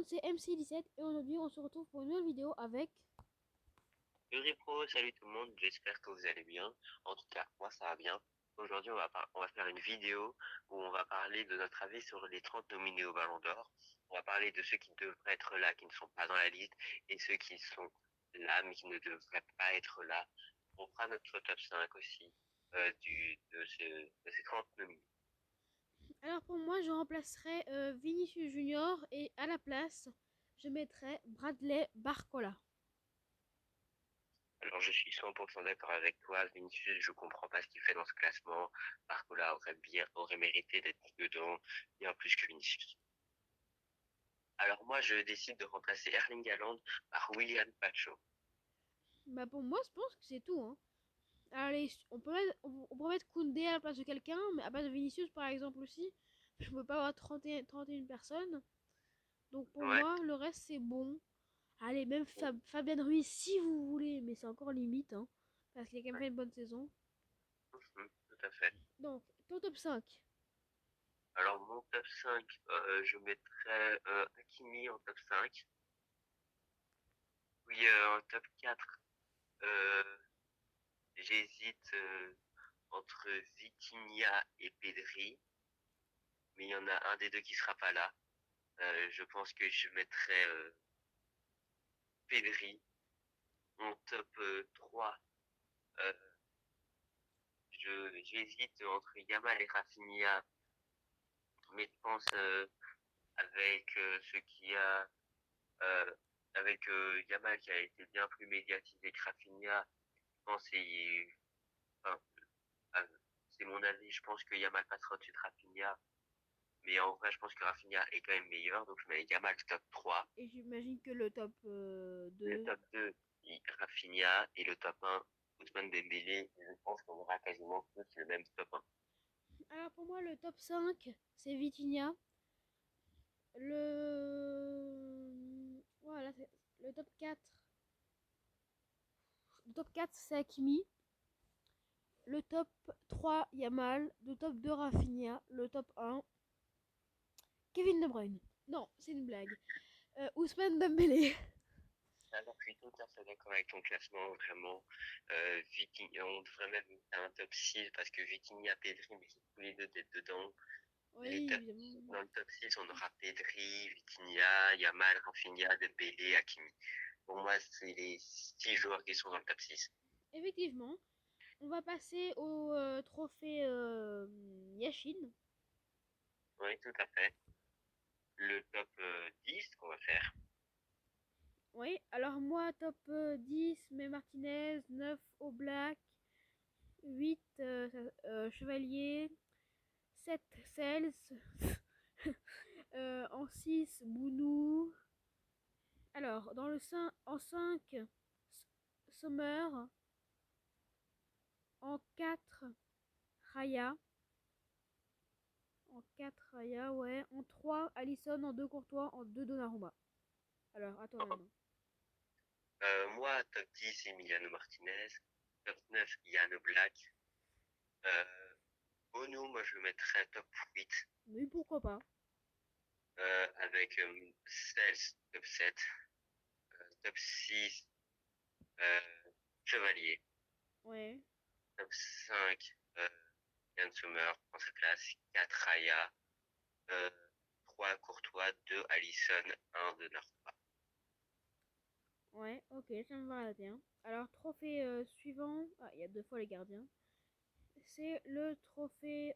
monde, c'est MC17 et aujourd'hui on se retrouve pour une nouvelle vidéo avec... Pro, salut tout le monde, j'espère que vous allez bien. En tout cas, moi ça va bien. Aujourd'hui, on va faire une vidéo où on va parler de notre avis sur les 30 nominés au Ballon d'Or. On va parler de ceux qui devraient être là, qui ne sont pas dans la liste, et ceux qui sont là, mais qui ne devraient pas être là. On fera notre top 5 aussi de ces 30 nominés. Alors pour moi, je remplacerai Vinicius Junior et à la place, je mettrai Bradley Barcola. Alors je suis 100% d'accord avec toi, Vinicius, je comprends pas ce qu'il fait dans ce classement. Barcola aurait mérité d'être dedans, bien plus que Vinicius. Alors moi, je décide de remplacer Erling Haaland par William Pacho. Bah pour moi, je pense que c'est tout. Hein. Allez, on peut mettre Koundé à la place de quelqu'un, mais à la place de Vinicius par exemple aussi. Je peux pas avoir 31 personnes. Donc pour Ouais, moi, le reste c'est bon. Allez, même Fabien Ruiz si vous voulez, mais c'est encore limite. Hein, parce qu'il a quand même ouais, fait une bonne saison. tout à fait. Donc, ton top 5. Alors mon top 5, je mettrais Hakimi en top 5. Oui, en top 4, euh, j'hésite entre Vitinha et Pedri, mais il y en a un des deux qui sera pas là. Je pense que je mettrais Pedri. En top 3, euh, j'hésite entre Yamal et Rafinha, mais je pense avec ce qui a euh, avec Yamal qui a été bien plus médiatisé que Rafinha. Je pense enfin, euh, c'est mon avis. Je pense que Yamal passera au-dessus de Rafinha, mais en vrai, je pense que Rafinha est quand même meilleur. Donc je mets Yamal top 3, Et j'imagine que le top le 2. top 2 Rafinha et le top 1 Ousmane Dembélé. Je pense qu'on aura quasiment tous le même top 1. Alors pour moi, le top 5, c'est Vitinha. Le... Voilà, le top 4. Le top 4, c'est Hakimi. Le top 3, Yamal. Le top 2, Rafinha. Le top 1, Kevin De Bruyne. Non, c'est une blague. Ousmane Dembélé. Alors, je suis tout à fait d'accord avec ton classement, vraiment. Vitinha, on devrait même faire un top 6 parce que Vitinha, Pedri méritent tous les deux d'être dedans. Les Oui, top, évidemment. dans le top 6, on aura Pedri, Vitinha, Yamal, Rafinha, Dembélé, Hakimi. Pour moi, c'est les 6 joueurs qui sont dans le top 6. Effectivement. On va passer au trophée Yashin. Oui, tout à fait. Le top 10 qu'on va faire. Oui, alors moi, top 10, mais Martinez, 9, Oblak, 8, Chevalier, 7, Sels, en 6, Bounou. Alors, dans le 5, en 5, Sommer, en 4, Raya, en 4, Raya, ouais, en 3, Allison, en 2, Courtois, en 2, Donnarumma. Alors, à toi maintenant. Moi, top 10, Emiliano Martinez. Top 9, Yann Black. Bono, moi, je le mettrais top 8. Mais pourquoi pas? Avec Sels, top 7. Top 6, euh, Chevalier. Ouais. Top 5, Yann Sommer prend sa place. 4, Raya. Euh, 3, Courtois. 2, Allison. 1, Donnarumma. Ouais, ok, ça me va bien. Alors, trophée suivant. Ah, il y a deux fois les gardiens. C'est le trophée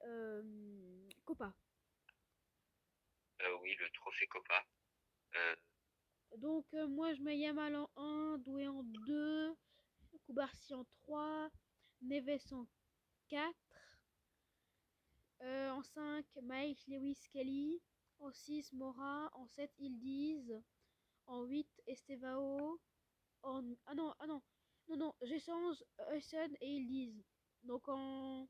Copa. Oui, le trophée Copa. Euh, Donc, moi, je mets Yamal en un, Doué en 2, Koubarsi en 3, Neves en 4, en 5, Mike Lewis Kelly, en 6, Mora, en 7, Ildiz, en 8, Estevao, en... ah non, non, non, j'échange Hudson et Ildiz. Donc, en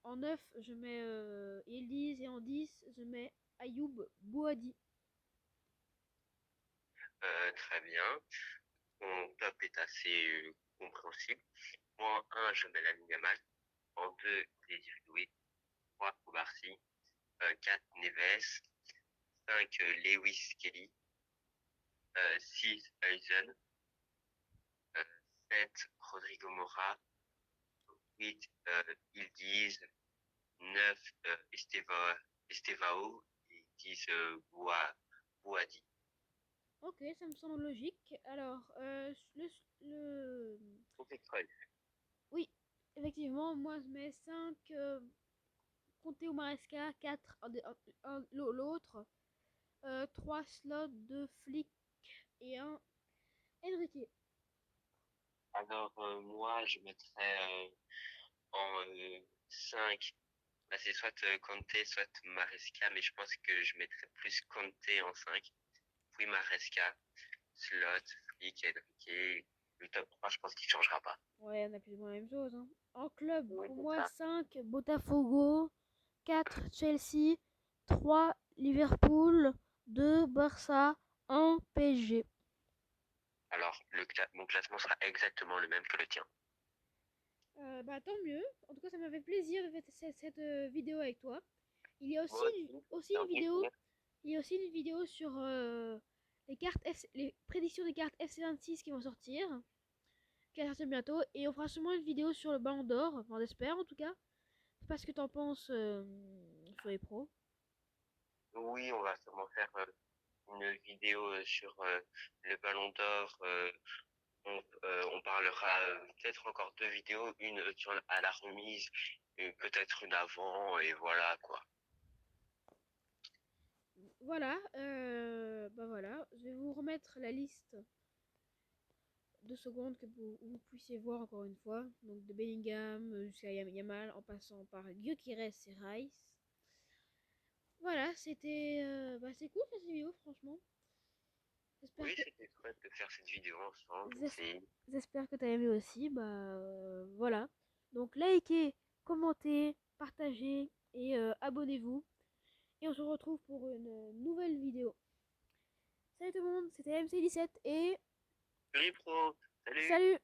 9, je mets Yildiz et en 10, je mets Ayoub Bouadi. Très bien. Mon top est assez compréhensible. Moi, en 1, je mets la Yamal. En 2, Désir Doué. 3, Koubarsi. 4, Neves. 5, Lewis Kelly. 6, Aizen. 7, Rodrigo Mora. 8, Ildiz. 9, Estevao. Et 10, Bouadi. Ok, ça me semble logique. Alors, le... Oui, effectivement, moi je mets 5 Conte ou Maresca, 4 l'autre, 3 slots, 2 flics et un Enrique. Alors, moi, je mettrais en 5. Bah, c'est soit Conte, soit Maresca, mais je pense que je mettrais plus Conte en 5. Puis Maresca, Slot, Flick, Enrique. Le top 3, je pense qu'il ne changera pas. Ouais, on a plus ou moins la même chose. Hein. En club, Oui, pour c'est moi, ça. 5 Botafogo, 4 Chelsea, 3 Liverpool, 2 Barça, 1 PSG. Alors, mon classement sera exactement le même que le tien. Bah tant mieux. En tout cas, ça m'a fait plaisir de faire cette vidéo avec toi. Il y a Moi aussi c'est un une vidéo. plaisir. Il y a aussi une vidéo sur les prédictions des cartes FC26 qui vont sortir, qui va sortir bientôt. Et on fera sûrement une vidéo sur le Ballon d'Or, enfin, on espère en tout cas. Je sais pas ce que t'en penses sur les pros. Oui, on va sûrement faire une vidéo sur le Ballon d'Or. On parlera peut-être encore 2 vidéos, une à la remise, et peut-être une avant, et voilà quoi. Voilà, bah voilà, je vais vous remettre la liste 2 secondes que vous puissiez voir encore une fois. Donc de Bellingham jusqu'à Yamal en passant par Gyökeres et Rice. Voilà, c'était c'est cool cette vidéo franchement. J'espère Oui, que c'était chouette de faire cette vidéo ensemble. j'espère que t'as aimé aussi. Voilà. Donc likez, commentez, partagez et abonnez-vous. Et on se retrouve pour une nouvelle vidéo. Salut tout le monde, c'était MC17 et Salut pro, salut! salut!